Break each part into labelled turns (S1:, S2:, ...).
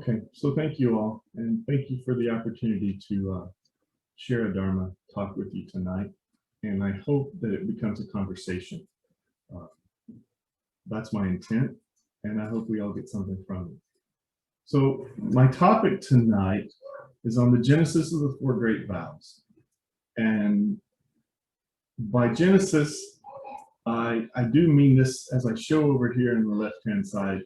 S1: Okay, so thank you all, and thank you for the opportunity to share a Dharma talk with you tonight. And I hope that it becomes a conversation. Uh, that's my intent, and I hope we all get something from it. So my topic tonight is on the genesis of the four great vows. And by genesis, I do mean this, as I show over here on the left-hand side.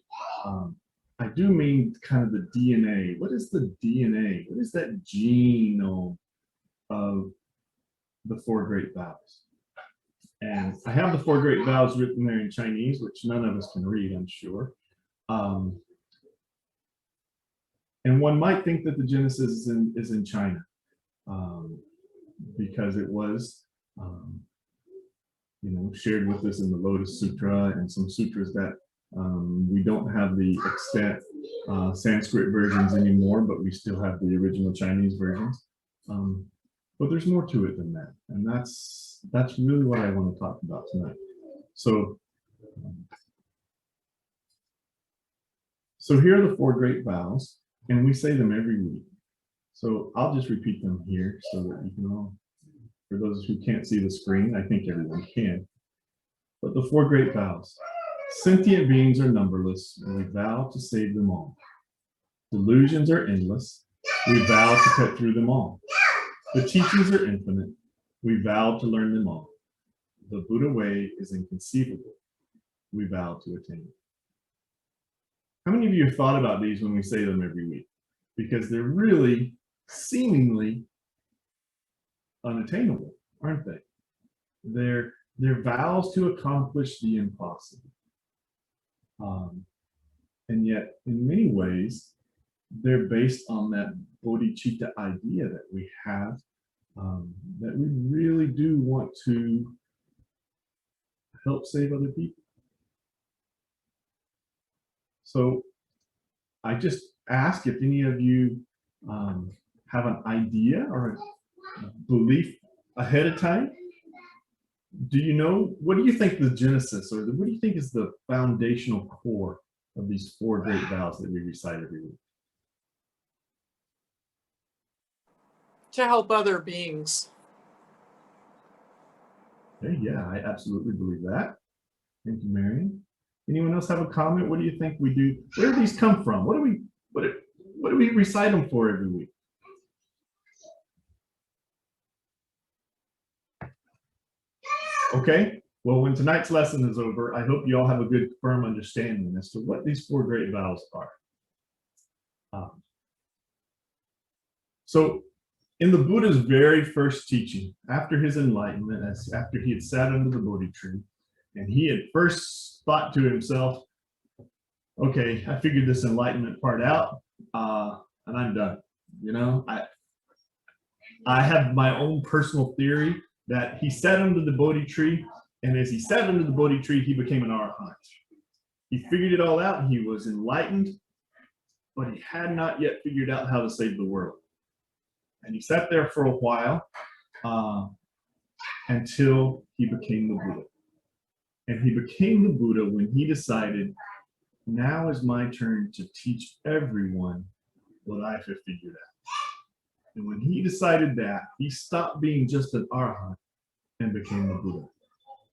S1: I do mean kind of the DNA. What is the DNA? What is that genome of the four great vows? And I have the four great vows written there in Chinese, which none of us can read, I'm sure. And one might think that the Genesis is in China, because it was, shared with us in the Lotus Sutra and some sutras that we don't have the extant Sanskrit versions anymore, but we still have the original Chinese versions. But there's more to it than that, and that's really what I want to talk about tonight. So here are the four great vows, and we say them every week. So I'll just repeat them here so that you can all, for those who can't see the screen, I think everyone can. But the four great vows. Sentient beings are numberless, and we vow to save them all. Delusions are endless, we vow to cut through them all. The teachings are infinite, we vow to learn them all. The Buddha way is inconceivable, we vow to attain it. How many of you have thought about these when we say them every week? Because they're really seemingly unattainable, aren't they? They're vows to accomplish the impossible. And yet, in many ways, they're based on that Bodhichitta idea that we have, that we really do want to help save other people. So I just ask if any of you have an idea or a belief ahead of time. Do you know, what do you think the genesis, or what do you think is the foundational core of these four great vows that we recite every week?
S2: To help other beings.
S1: Okay, yeah, I absolutely believe that. Thank you, Marion. Anyone else have a comment? What do you think we do? Where do these come from? What do we recite them for every week? Okay, well, when tonight's lesson is over, I hope you all have a good, firm understanding as to what these four great vows are. So, in the Buddha's very first teaching, after his enlightenment, after he had sat under the Bodhi tree, and he had first thought to himself, okay, I figured this enlightenment part out, and I'm done. I have my own personal theory that he sat under the Bodhi tree, and as he sat under the Bodhi tree, he became an arahant. He figured it all out, he was enlightened, but he had not yet figured out how to save the world. And he sat there for a while until he became the Buddha. And he became the Buddha when he decided, now is my turn to teach everyone what I have figured out. And when he decided that, he stopped being just an arahant and became the Buddha.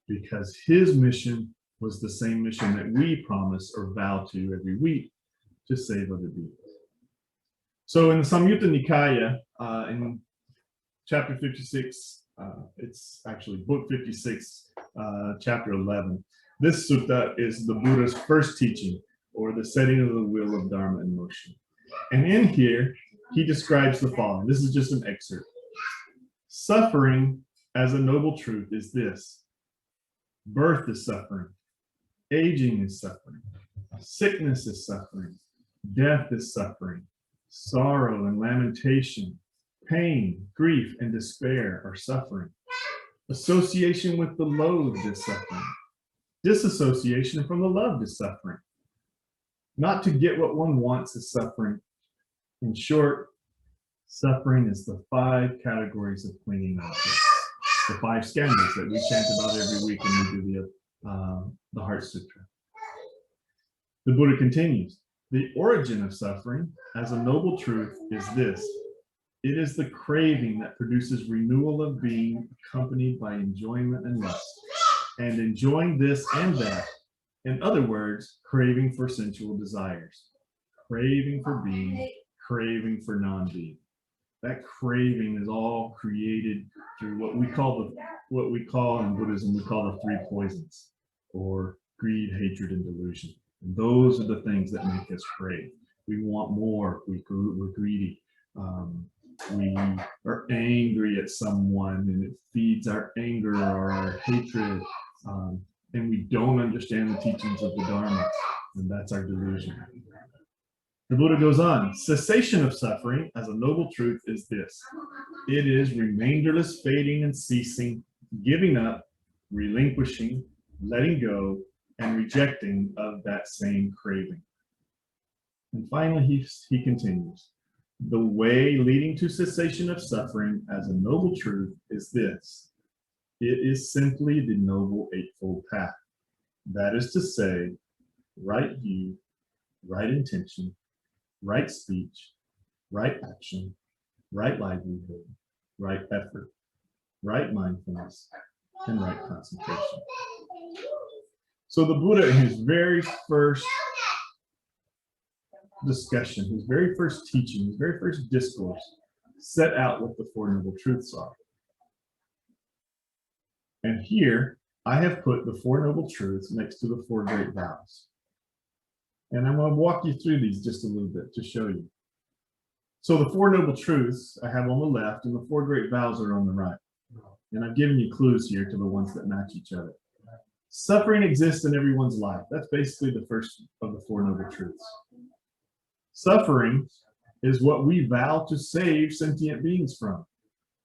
S1: Because his mission was the same mission that we promise or vow to every week, to save other beings. So in the Samyutta Nikaya, in chapter 56, it's actually book 56, chapter 11. This sutta is the Buddha's first teaching, or the setting of the wheel of Dharma in motion. And in here, he describes the following. This is just an excerpt. Suffering as a noble truth is this. Birth is suffering. Aging is suffering. Sickness is suffering. Death is suffering. Sorrow and lamentation, pain, grief, and despair are suffering. Association with the loathed is suffering. Disassociation from the loved is suffering. Not to get what one wants is suffering. In short, suffering is the 5 categories of clinging objects, the 5 skandhas that we chant about every week when we do the Heart Sutra. The Buddha continues, The origin of suffering as a noble truth is this. It is the craving that produces renewal of being accompanied by enjoyment and lust, and enjoying this and that. In other words, craving for sensual desires, craving for being, craving for non-being. That craving is all created through what we call in Buddhism, we call the three poisons, or greed, hatred, and delusion. And those are the things that make us crave. We want more, we're greedy. We are angry at someone and it feeds our anger or our hatred, and we don't understand the teachings of the Dharma, and that's our delusion. The Buddha goes on, cessation of suffering as a noble truth is this. It is remainderless fading and ceasing, giving up, relinquishing, letting go, and rejecting of that same craving. And finally, he continues. The way leading to cessation of suffering as a noble truth is this. It is simply the Noble Eightfold Path. That is to say, right view, right intention, right speech, right action, right livelihood, right effort, right mindfulness, and right concentration. So the Buddha, in his very first discussion, his very first teaching, his very first discourse, set out what the Four Noble Truths are. And here, I have put the Four Noble Truths next to the Four Great Vows. And I'm going to walk you through these just a little bit to show you. So the Four Noble Truths I have on the left, and the Four Great Vows are on the right. And I've given you clues here to the ones that match each other. Suffering exists in everyone's life. That's basically the first of the Four Noble Truths. Suffering is what we vow to save sentient beings from.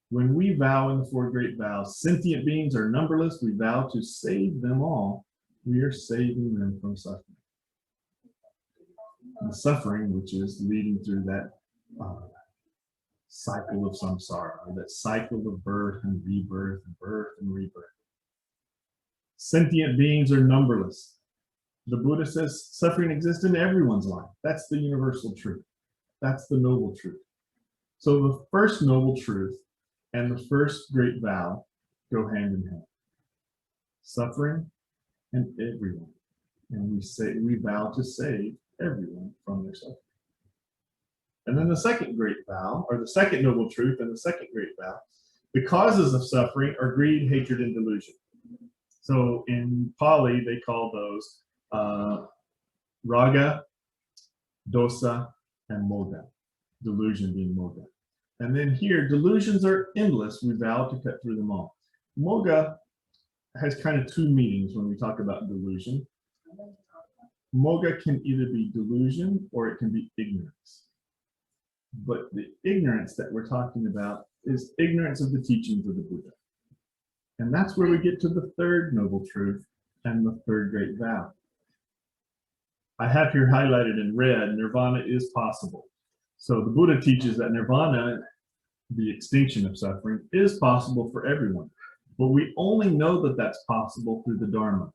S1: When we vow in the Four Great Vows, sentient beings are numberless. We vow to save them all. We are saving them from suffering. And suffering, which is leading through that cycle of samsara, or that cycle of birth and rebirth, birth and rebirth. Sentient beings are numberless. The Buddha says suffering exists in everyone's life. That's the universal truth. That's the noble truth. So the first noble truth and the first great vow go hand in hand. Suffering and everyone. And we vow to save everyone from their suffering. And then the second great vow, or the second noble truth and the second great vow, the causes of suffering are greed, hatred, and delusion. So in Pali, they call those raga, dosa, and moga. Delusion being moga. And then here, delusions are endless. We vow to cut through them all. Moga has kind of two meanings when we talk about delusion. Moga can either be delusion or it can be ignorance. But the ignorance that we're talking about is ignorance of the teachings of the Buddha. And that's where we get to the third noble truth and the third great vow. I have here highlighted in red, Nirvana is possible. So the Buddha teaches that Nirvana, the extinction of suffering, is possible for everyone. But we only know that that's possible through the Dharma.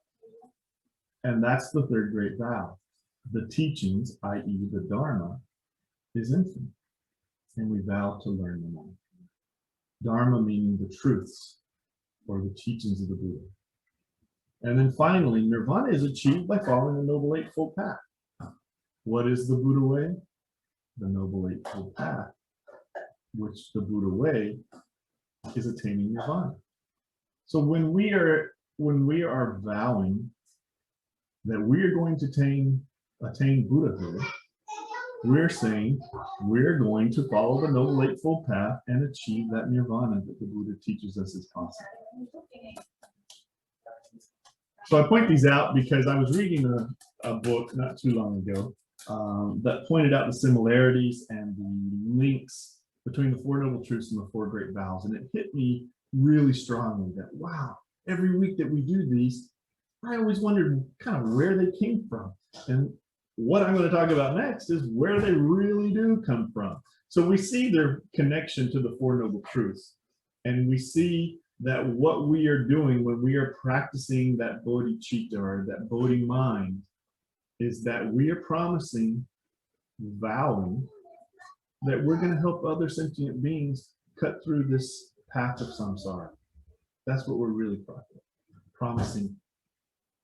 S1: And that's the third great vow. The teachings, i.e. the Dharma, is infinite. And we vow to learn them all. Dharma meaning the truths or the teachings of the Buddha. And then finally, Nirvana is achieved by following the Noble Eightfold Path. What is the Buddha way? The Noble Eightfold Path, which the Buddha way is attaining Nirvana. So when we are vowing that we are going to attain Buddhahood, we're saying we're going to follow the Noble Eightfold Path and achieve that Nirvana that the Buddha teaches us is possible. So I point these out because I was reading a book not too long ago that pointed out the similarities and the links between the Four Noble Truths and the Four Great Vows. And it hit me really strongly that, wow, every week that we do these, I always wondered kind of where they came from. And what I'm going to talk about next is where they really do come from. So we see their connection to the Four Noble Truths. And we see that what we are doing when we are practicing that bodhicitta or that bodhi mind is that we are promising vowing that we're going to help other sentient beings cut through this path of samsara. That's what we're really promising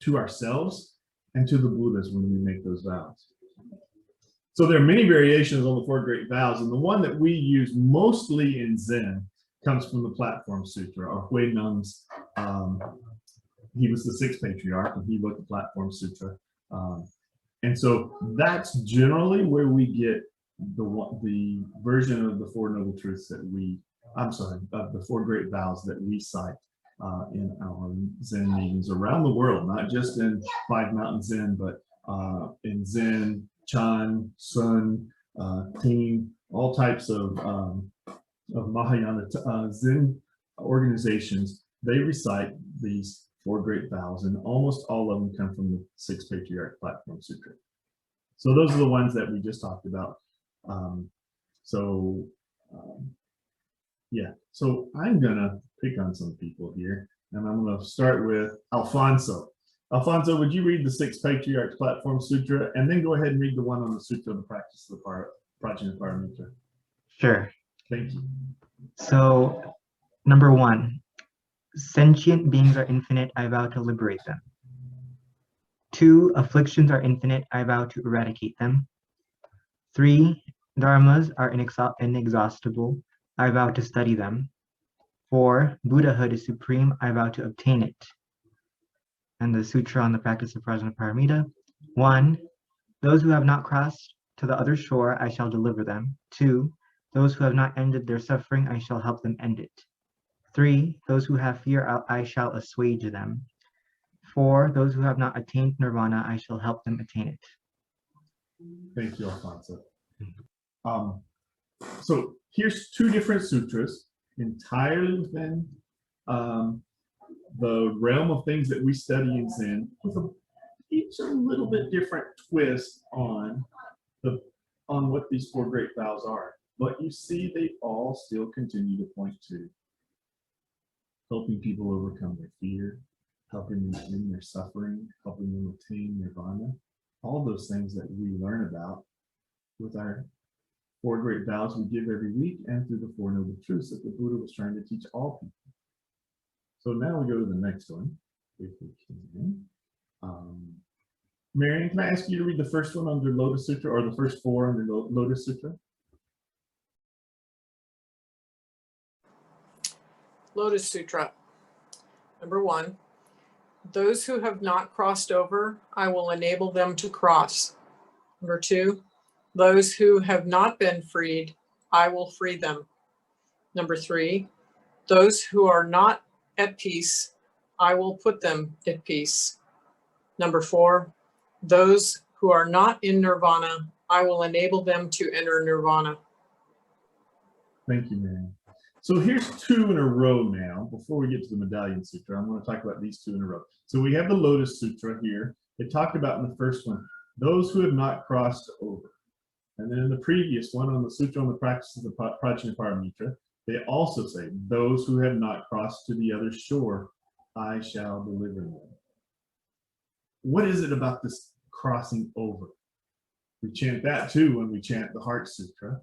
S1: to ourselves and to the Buddhas when we make those vows. So there are many variations on the four great vows, and the one that we use mostly in Zen comes from the Platform Sutra, or Hui Nung's. He was the sixth patriarch, and he wrote the Platform Sutra. And so that's generally where we get the version of the Four Noble Truths that the four great vows that we cite in our Zen meetings around the world, not just in Five Mountain Zen, but in Zen, Chan, Sun, Team, all types of Mahayana Zen organizations. They recite these four great vows, and almost all of them come from the Sixth Patriarch Platform Sutra. So those are the ones that we just talked about. Yeah, so I'm gonna pick on some people here, and I'm gonna start with Alfonso. Alfonso, would you read the Sixth Patriarch Platform Sutra, and then go ahead and read the one on the Sutra of the Practice of the Prajnaparamita?
S3: Sure.
S1: Thank you.
S3: So, number 1, sentient beings are infinite, I vow to liberate them. 2, afflictions are infinite, I vow to eradicate them. 3, dharmas are inexhaustible, I vow to study them. 4, Buddhahood is supreme, I vow to obtain it. And the Sutra on the Practice of Prajnaparamita. 1, those who have not crossed to the other shore, I shall deliver them. 2, those who have not ended their suffering, I shall help them end it. 3, those who have fear, I shall assuage them. 4, those who have not attained nirvana, I shall help them attain it.
S1: Thank you, Alfonso. So here's 2 different sutras, entirely within the realm of things that we study in Zen, with each a little bit different twist on what these four great vows are. But you see, they all still continue to point to helping people overcome their fear, helping them end their suffering, helping them attain nirvana, all those things that we learn about with our four great vows we give every week, and through the Four Noble Truths that the Buddha was trying to teach all people. So now we go to the next one, if we can. Marion, can I ask you to read the first one under Lotus Sutra, or the first 4 under Lotus Sutra?
S2: Lotus Sutra. Number 1, those who have not crossed over, I will enable them to cross. Number 2, those who have not been freed, I will free them. Number 3, those who are not at peace, I will put them at peace. Number 4, those who are not in nirvana, I will enable them to enter nirvana.
S1: Thank you, Marion. So here's 2 in a row now. Before we get to the Medallion Sutra, I'm going to talk about these 2 in a row. So we have the Lotus Sutra here. It talked about in the first one, those who have not crossed over. And then in the previous one, on the Sutra on the Practice of the Prajnaparamita, they also say, those who have not crossed to the other shore, I shall deliver them. What is it about this crossing over? We chant that too when we chant the Heart Sutra.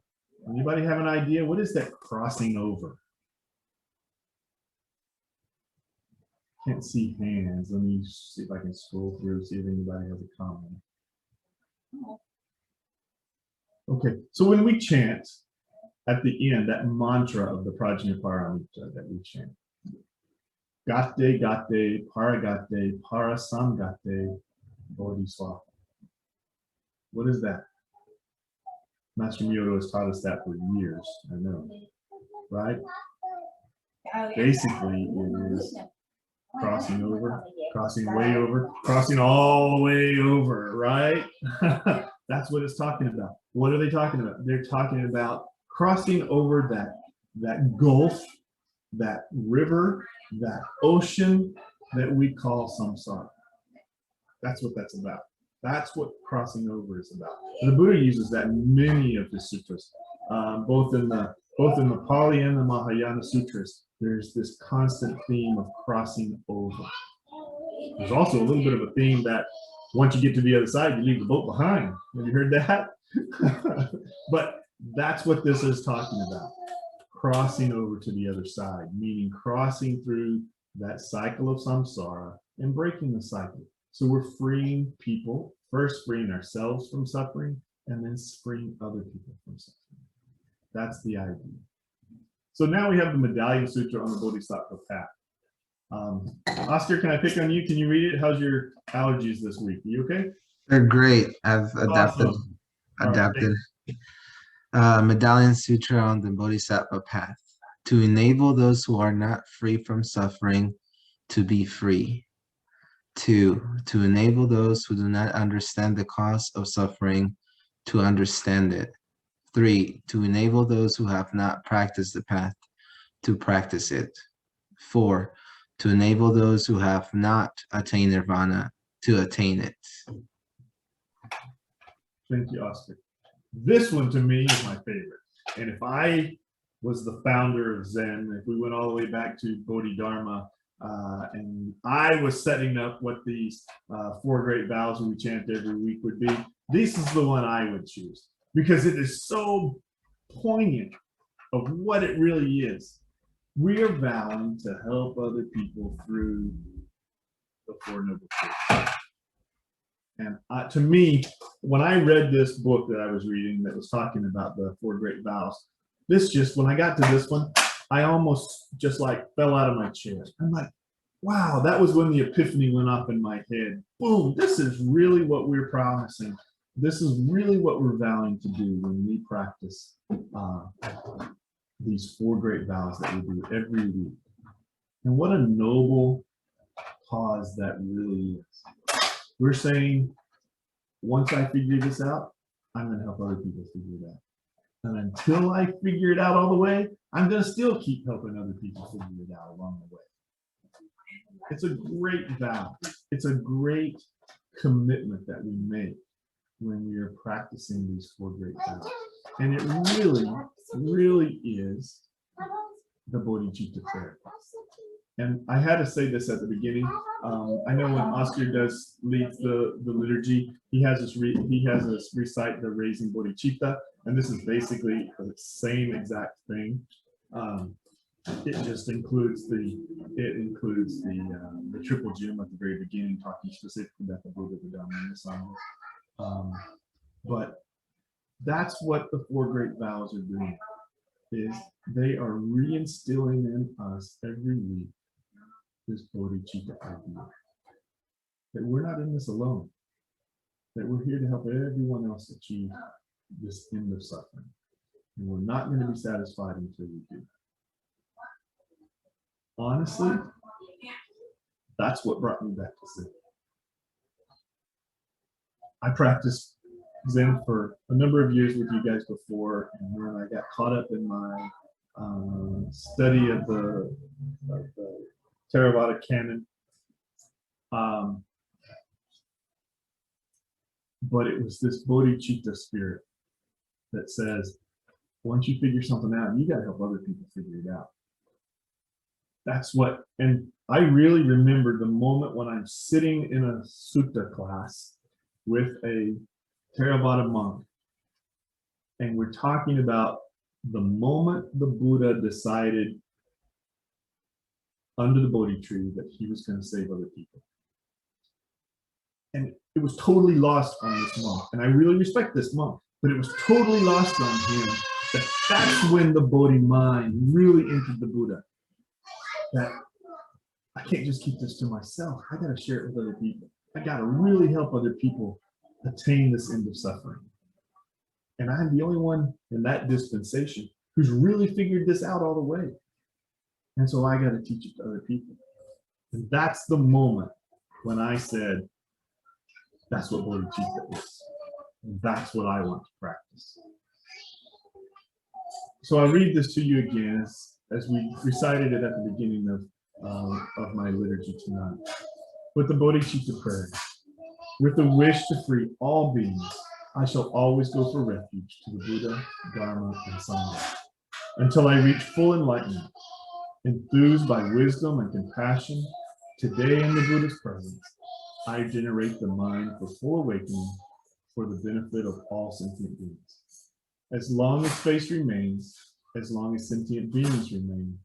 S1: Anybody have an idea? What is that crossing over? Can't see hands. Let me see if I can scroll through, see if anybody has a comment. Okay, so when we chant at the end, that mantra of the Prajnaparamita that we chant, Gate, Gate, Paragate, Parasamgate, Bodhisattva. What is that? Master Myoto has taught us that for years, I know, right? Basically, it is crossing over, crossing way over, crossing all the way over, right? That's what it's talking about. What are they talking about? They're talking about crossing over that gulf, that river, that ocean that we call samsara. That's what that's about. That's what crossing over is about. And the Buddha uses that in many of his sutras, both in the Pali and the Mahayana sutras. There's this constant theme of crossing over. There's also a little bit of a theme that once you get to the other side, you leave the boat behind. Have you heard that? But that's what this is talking about. Crossing over to the other side, meaning crossing through that cycle of samsara and breaking the cycle. So we're freeing people, first freeing ourselves from suffering, and then freeing other people from suffering. That's the idea. So now we have the Medallion Sutra on the Bodhisattva Path. Oscar, can I pick on you? Can you read it? How's your allergies this week? You okay?
S4: They're great. I've adapted.
S1: Awesome. All right,
S4: Adapted. Medallion Sutra on the Bodhisattva Path. To enable those who are not free from suffering to be free. 2. To enable those who do not understand the cause of suffering to understand it. 3. To enable those who have not practiced the path to practice it. 4. To enable those who have not attained nirvana to attain it.
S1: Thank you, Oscar. This one to me is my favorite. And if I was the founder of Zen, if we went all the way back to Bodhidharma, and I was setting up what these 4 great vows we chant every week would be, this is the one I would choose because it is so poignant of what it really is. We are vowing to help other people through the 4 Noble Truths. And to me, when I read this book that I was reading that was talking about the 4 great vows, when I got to this one, I almost just like fell out of my chair. I'm like, wow, that was when the epiphany went off in my head. Boom, this is really what we're promising. This is really what we're vowing to do when we practice these 4 great vows that we do every week. And what a noble cause that really is. We're saying, once I figure this out, I'm going to help other people figure it out. And until I figure it out all the way, I'm going to still keep helping other people figure it out along the way. It's a great vow. It's a great commitment that we make when we are practicing these 4 great vows. And it really, really is the Bodhichitta prayer. And I had to say this at the beginning. I know when Oscar leads the liturgy, he has us recite the raising Bodhichitta, and this is basically the same exact thing. It just includes the triple gem at the very beginning, talking specifically about the Buddha, the Dhamma, and the Sangha. But that's what the 4 great vows are doing. Is they are reinstilling in us every week this Bodhichitta idea. That we're not in this alone. That we're here to help everyone else achieve this end of suffering. And we're not going to be satisfied until we do. Honestly, that's what brought me back to Zen. I practiced Zen for a number of years with you guys before, and then I got caught up in my study of the Theravada canon. But it was this Bodhichitta spirit that says, once you figure something out, you got to help other people figure it out. That's what, and I really remember the moment when I'm sitting in a sutta class with a Theravada monk, and we're talking about the moment the Buddha decided under the Bodhi tree that he was going to save other people. And it was totally lost on this monk. And I really respect this monk, but it was totally lost on him that that's when the Bodhi mind really entered the Buddha. That I can't just keep this to myself. I got to share it with other people. I got to really help other people attain this end of suffering. And I'm the only one in that dispensation who's really figured this out all the way. And so I got to teach it to other people. And that's the moment when I said, that's what Bodhichitta is. And that's what I want to practice. So I'll read this to you again as we recited it at the beginning of my liturgy tonight. With the Bodhichitta prayer, with the wish to free all beings, I shall always go for refuge to the Buddha, Dharma, and Sangha, until I reach full enlightenment. Enthused by wisdom and compassion, today in the Buddha's presence, I generate the mind for full awakening for the benefit of all sentient beings. As long as space remains, as long as sentient beings remain,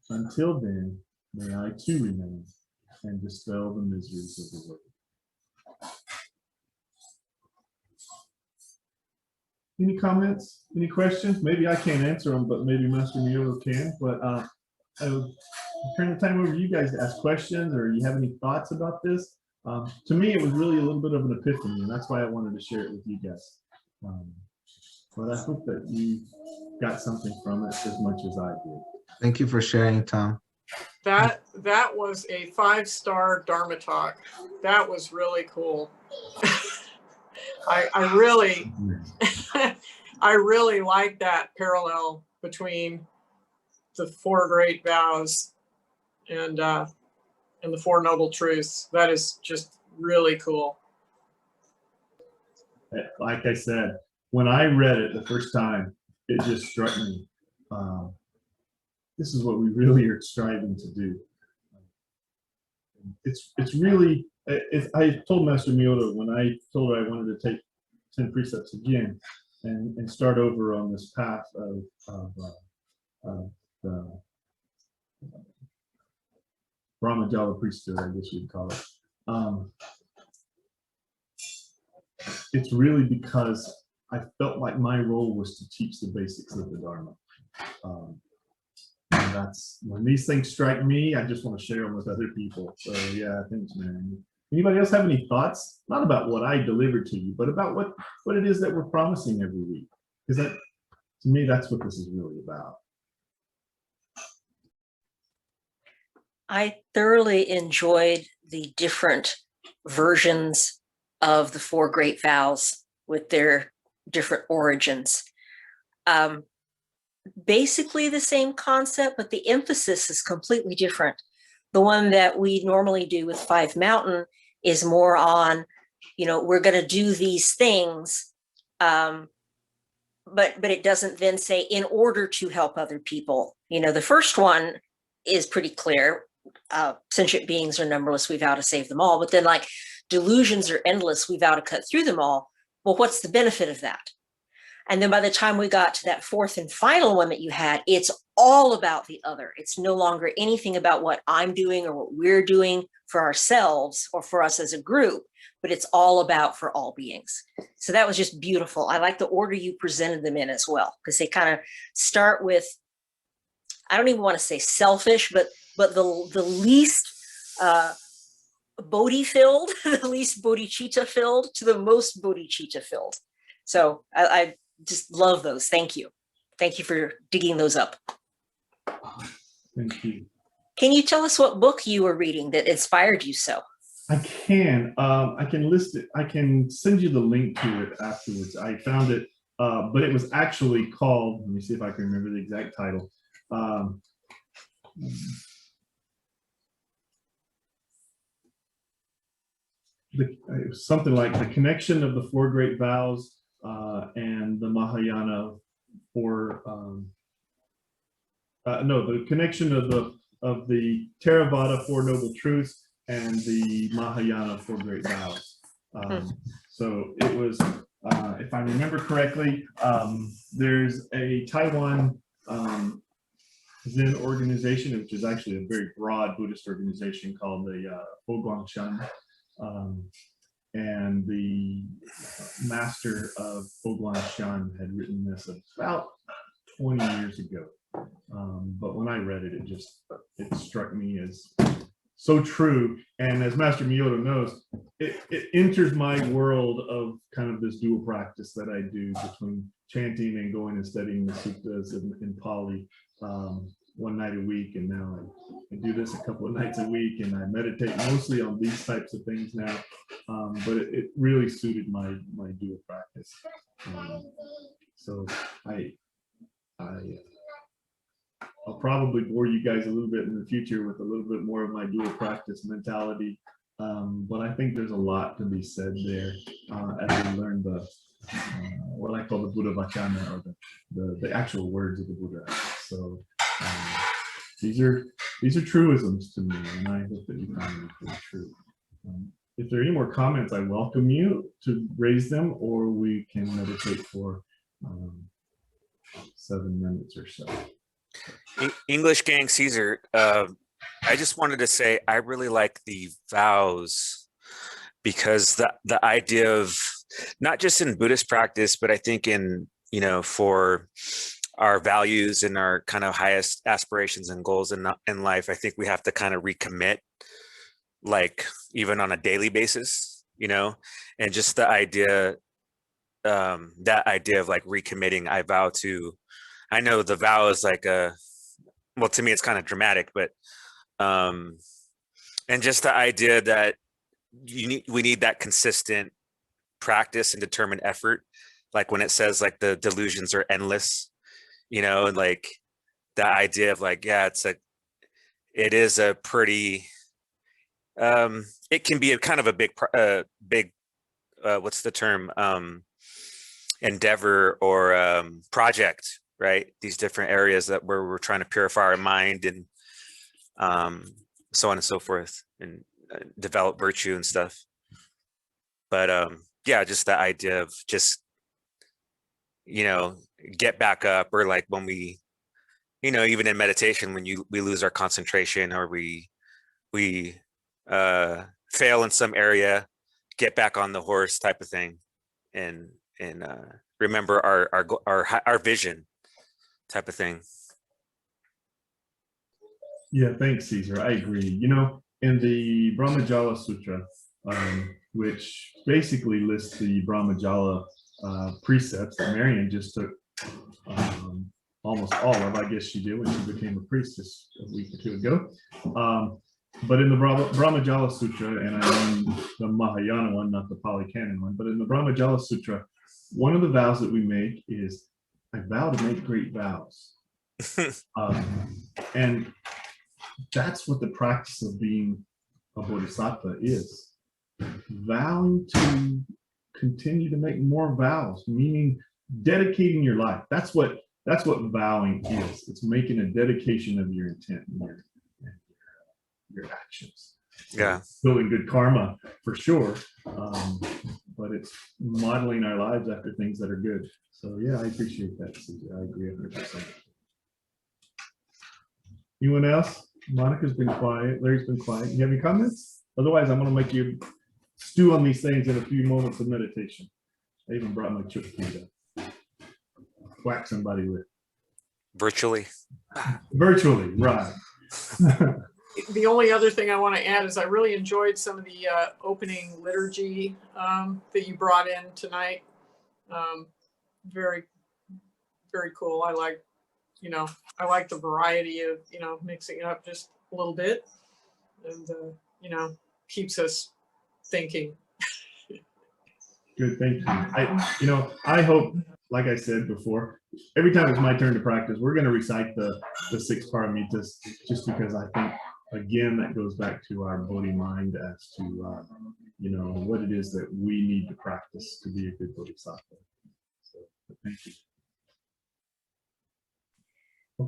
S1: until then, may I too remain and dispel the miseries of the world. Any comments? Any questions? Maybe I can't answer them, but maybe Master Miyoto can. But I'll turn the time over to you guys to ask questions, or you have any thoughts about this. To me, it was really a little bit of an epiphany, and that's why I wanted to share it with you guys. But I hope that you got something from it as much as I did.
S4: Thank you for sharing, Tom.
S2: That was a 5-star Dharma talk. That was really cool. I really I really like that parallel between the 4 great vows and the 4 noble truths. That is just really cool.
S1: Like I said, when I read it the first time, it just struck me. This is what we really are striving to do. It's really, I told Master Miyoto when I told her I wanted to take 10 precepts again and start over on this path of the Brahmajala priesthood, I guess you'd call it. It's really because I felt like my role was to teach the basics of the Dharma. And that's when these things strike me, I just want to share them with other people. So yeah, thanks, man. Anybody else have any thoughts? Not about what I delivered to you, but about what it is that we're promising every week. Because that, to me, that's what this is really about.
S5: I thoroughly enjoyed the different versions of the 4 great vows with their different origins. Basically the same concept, but the emphasis is completely different. The one that we normally do with 5 Mountain is more on, we're going to do these things, but it doesn't then say in order to help other people. The first one is pretty clear. Sentient beings are numberless, we vow to save them all. But then like delusions are endless, we vow to cut through them all. Well, what's the benefit of that? And then by the time we got to that 4th and final one that you had, it's all about the other. It's no longer anything about what I'm doing or what we're doing for ourselves or for us as a group, but it's all about for all beings. So that was just beautiful. I like the order you presented them in as well, because they kind of start with, I don't even want to say selfish, but the least bodhi-filled, the least bodhicitta-filled to the most bodhicitta-filled. So I just love those. Thank you. Thank you for digging those up.
S1: Thank you.
S5: Can you tell us what book you were reading that inspired you so?
S1: I can list it. I can send you the link to it afterwards. I found it, but it was actually called, let me see if I can remember the exact title. It was something like The Connection of the 4 Great Vows and the Mahayana the connection of the Theravada 4 Noble Truths and the Mahayana 4 Great Vows. So it was, if I remember correctly, there's a Taiwan Zen organization, which is actually a very broad Buddhist organization called the Foguangshan. And the master of Foguangshan had written this about 20 years ago. But when I read it, it struck me as so true. And as Master Miyoto knows, it enters my world of kind of this dual practice that I do between chanting and going and studying the suttas in Pali. One night a week, and now I do this a couple of nights a week, and I meditate mostly on these types of things now. But it really suited my dual practice. So I'll probably bore you guys a little bit in the future with a little bit more of my dual practice mentality. But I think there's a lot to be said there as we learn the what I call the Buddha Vachana, or the actual words of the Buddha. So these are truisms to me, and I hope that you find them to be true. if there are any more comments, I welcome you to raise them, or we can meditate for 7 minutes or so.
S6: English Gang Caesar, I just wanted to say I really like the vows, because the idea of not just in Buddhist practice, but I think in, you know, for our values and our kind of highest aspirations and goals in life, I think we have to kind of recommit, like even on a daily basis, you know, and just the idea, that idea of like recommitting. I know the vow is like well, to me, it's kind of dramatic, but, and just the idea that we need that consistent practice and determined effort. Like when it says like the delusions are endless, you know, and like the idea of like, yeah, it is a pretty, it can be a kind of a big, what's the term? Endeavor or project, right? These different areas where we're trying to purify our mind and so on and so forth, and develop virtue and stuff. But yeah, just the idea of just, you know, get back up, or like when we, you know, even in meditation, when we lose our concentration, or we fail in some area, get back on the horse type of thing, and remember our vision type of thing.
S1: Yeah, thanks, Caesar. I agree. You know, in the Brahmajala Sutra, which basically lists the Brahmajala precepts that Marion just took almost all of, I guess she did when she became a priestess a week or two ago. But in the Brahmajala Sutra, and I mean the Mahayana one, not the Pali Canon one, but in the Brahmajala Sutra, one of the vows that we make is, I vow to make great vows. And that's what the practice of being a bodhisattva is. Vowing to continue to make more vows, meaning dedicating your life. That's what vowing is. It's making a dedication of your intent and your actions.
S6: Yeah.
S1: Building good karma for sure. But it's modeling our lives after things that are good. So yeah, I appreciate that, Caesar. I agree 100%. Anyone else? Monica's been quiet. Larry's been quiet. You have any comments? Otherwise, I'm going to make you stew on these things in a few moments of meditation. I even brought my chip cube up. Whack somebody with.
S6: Virtually.
S1: Virtually, right.
S2: The only other thing I want to add is I really enjoyed some of the opening liturgy that you brought in tonight. Very, very cool. I like the variety of, mixing it up just a little bit, and, keeps us thinking.
S1: Good, thank you. I hope, like I said before, every time it's my turn to practice, we're going to recite the 6 paramitas, just because I think, again, that goes back to our Bodhi mind as to, what it is that we need to practice to be a good Bodhisattva. So, thank you.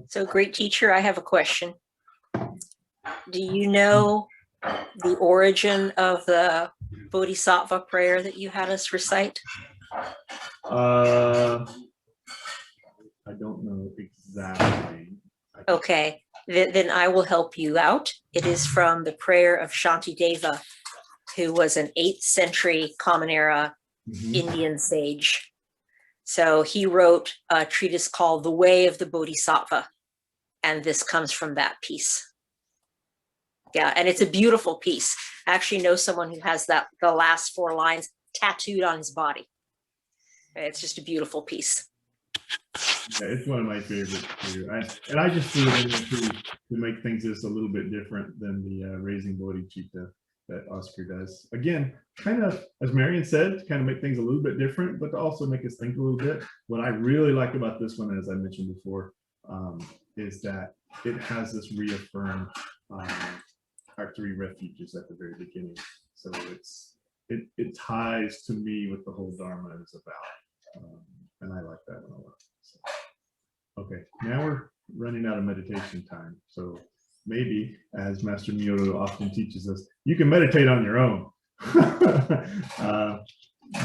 S5: So, great teacher, I have a question. Do you know the origin of the Bodhisattva prayer that you had us recite?
S1: I don't know exactly.
S5: Okay, then I will help you out. It is from the prayer of Shantideva, who was an 8th century Common Era Indian sage. So he wrote a treatise called The Way of the Bodhisattva, and this comes from that piece. Yeah, and it's a beautiful piece. I actually know someone who has the last 4 lines tattooed on his body. It's just a beautiful piece.
S1: Yeah, it's one of my favorites too. And I just threw it in there to make things just a little bit different than the Raising Bodhichitta that Oscar does. Again, kind of, as Marion said, to kind of make things a little bit different, but to also make us think a little bit. What I really like about this one, as I mentioned before, is that it has this reaffirmed our 3 refuges at the very beginning. So it ties to me what the whole Dharma is about. And I like that one a lot. So, okay, now we're running out of meditation time. So maybe, as Master Miyoto often teaches us, you can meditate on your own.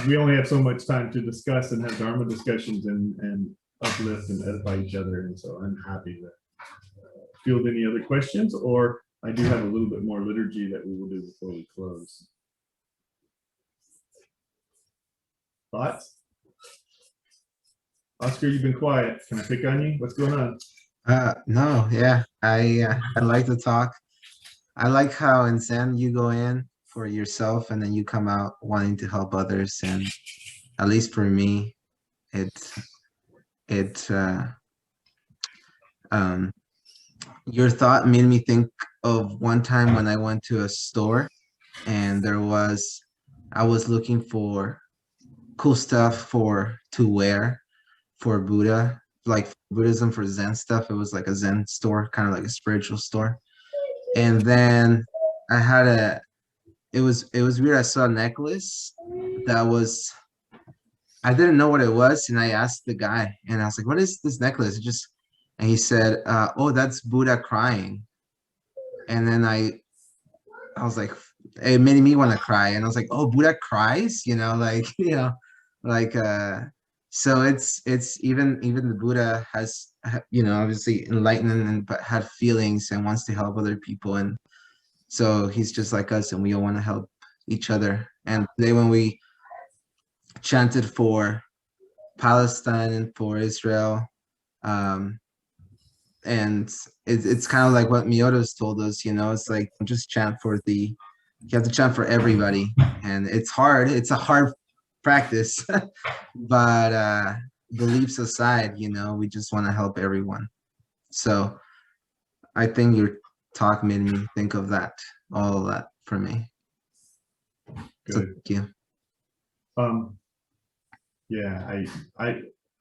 S1: We only have so much time to discuss and have Dharma discussions and uplift and edify each other. And so I'm happy to field any other questions, or I do have a little bit more liturgy that we will do before we close. Thoughts? Oscar, you've been quiet. Can I pick on you? What's going on?
S4: No, yeah, I like to talk. I like how in Zen you go in for yourself and then you come out wanting to help others. And at least for me, your thought made me think of one time when I went to a store and I was looking for cool stuff to wear for Buddha, like Buddhism for Zen stuff. It was like a Zen store, kind of like a spiritual store. And then it was weird. I saw a necklace I didn't know what it was. And I asked the guy and I was like, what is this necklace? And he said, oh, that's Buddha crying. And then I was like, it made me want to cry. And I was like, oh, Buddha cries, like, so it's even the Buddha has, obviously enlightened but had feelings and wants to help other people. And so he's just like us and we all want to help each other. And today when we chanted for Palestine and for Israel, and it's kind of like what Miyoto's told us, it's like just chant you have to chant for everybody. And it's a hard practice, but beliefs aside, we just want to help everyone. So I think your talk made me think of all of that for me.
S1: Good.
S4: So thank you.
S1: Yeah,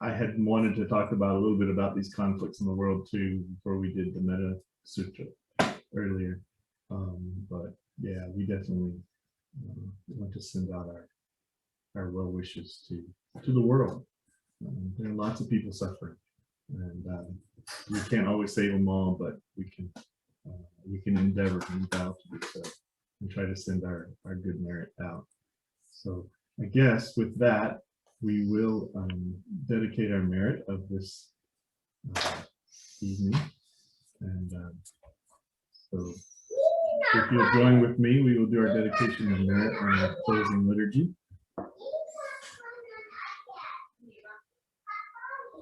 S1: I had wanted to talk about a little bit about these conflicts in the world too before we did the Metta Sutra earlier. But yeah, we definitely want to send out our well wishes to the world. There are lots of people suffering, and we can't always save them all, but we can endeavor and vow to do so and try to send our good merit out. So I guess with that, we will dedicate our merit of this evening. And so if you'll join with me, we will do our dedication of merit and our closing liturgy.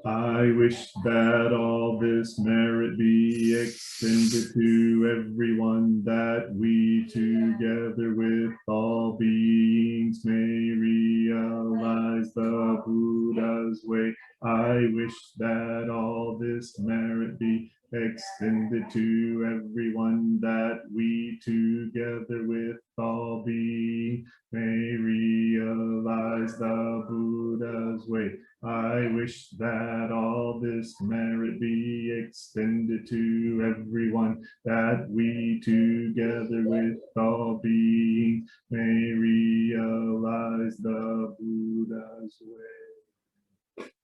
S1: I wish that all this merit be extended to everyone, that we together with all beings may realize the Buddha's way. I wish that all this merit be extended to everyone, that we together with all beings may realize the Buddha's way. I wish that all this merit be extended to everyone, that we together with all beings may realize the Buddha's way.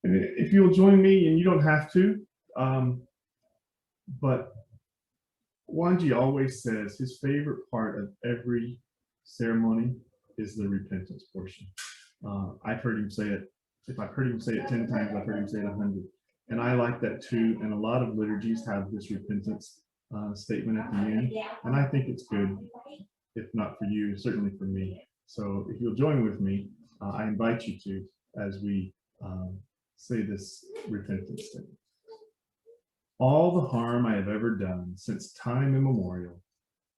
S1: And if you'll join me, and you don't have to, but Wanji always says his favorite part of every ceremony is the repentance portion. I've heard him say it. If I've heard him say it 10 times, I've heard him say it 100. And I like that too. And a lot of liturgies have this repentance statement at the end. And I think it's good, if not for you, certainly for me. So if you'll join with me, I invite you to, as we say this repentance statement. All the harm I have ever done since time immemorial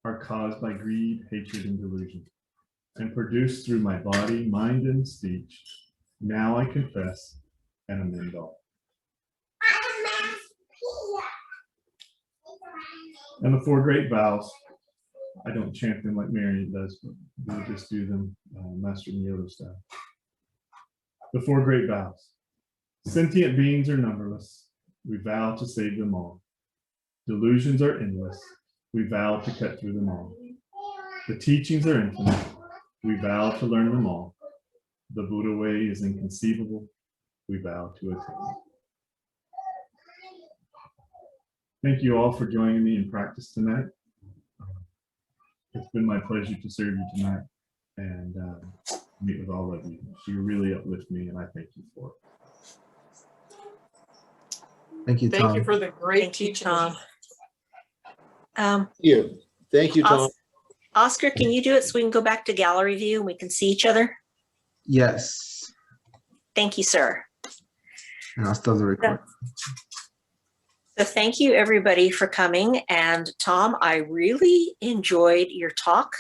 S1: are caused by greed, hatred, and delusion, and produced through my body, mind, and speech. Now I confess and amend all. And the 4 great vows, I don't chant them like Marion does, but we'll just do them Master Miyoto style. The 4 great vows. Sentient beings are numberless. We vow to save them all. Delusions are endless. We vow to cut through them all. The teachings are infinite. We vow to learn them all. The Buddha way is inconceivable. We vow to attain. Thank you all for joining me in practice tonight. It's been my pleasure to serve you tonight and meet with all of you. You really uplift me, and I thank you for it.
S4: Thank you, Tom.
S2: Thank you for the great
S5: Thank you,
S2: teaching.
S5: Tom.
S7: Thank you, Tom.
S5: Oscar, can you do it so we can go back to gallery view and we can see each other?
S4: Yes.
S5: Thank you, sir.
S4: And I'll stop the recording.
S5: So thank you, everybody, for coming. And Tom, I really enjoyed your talk.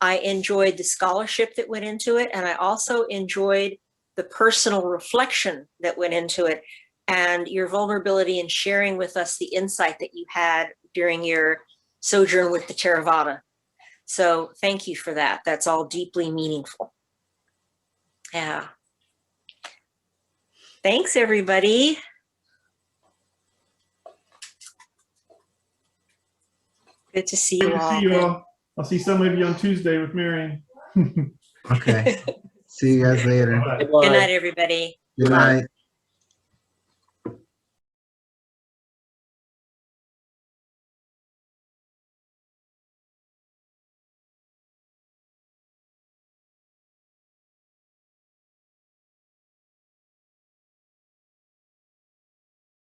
S5: I enjoyed the scholarship that went into it. And I also enjoyed the personal reflection that went into it and your vulnerability in sharing with us the insight that you had during your sojourn with the Theravada. So thank you for that. That's all deeply meaningful. Yeah. Thanks, everybody. Good to see you
S1: Good to
S5: all.
S1: see you all. I'll see some of you on Tuesday with Marion.
S4: Okay. See you guys later.
S1: Bye.
S5: Good night, everybody.
S4: Good night.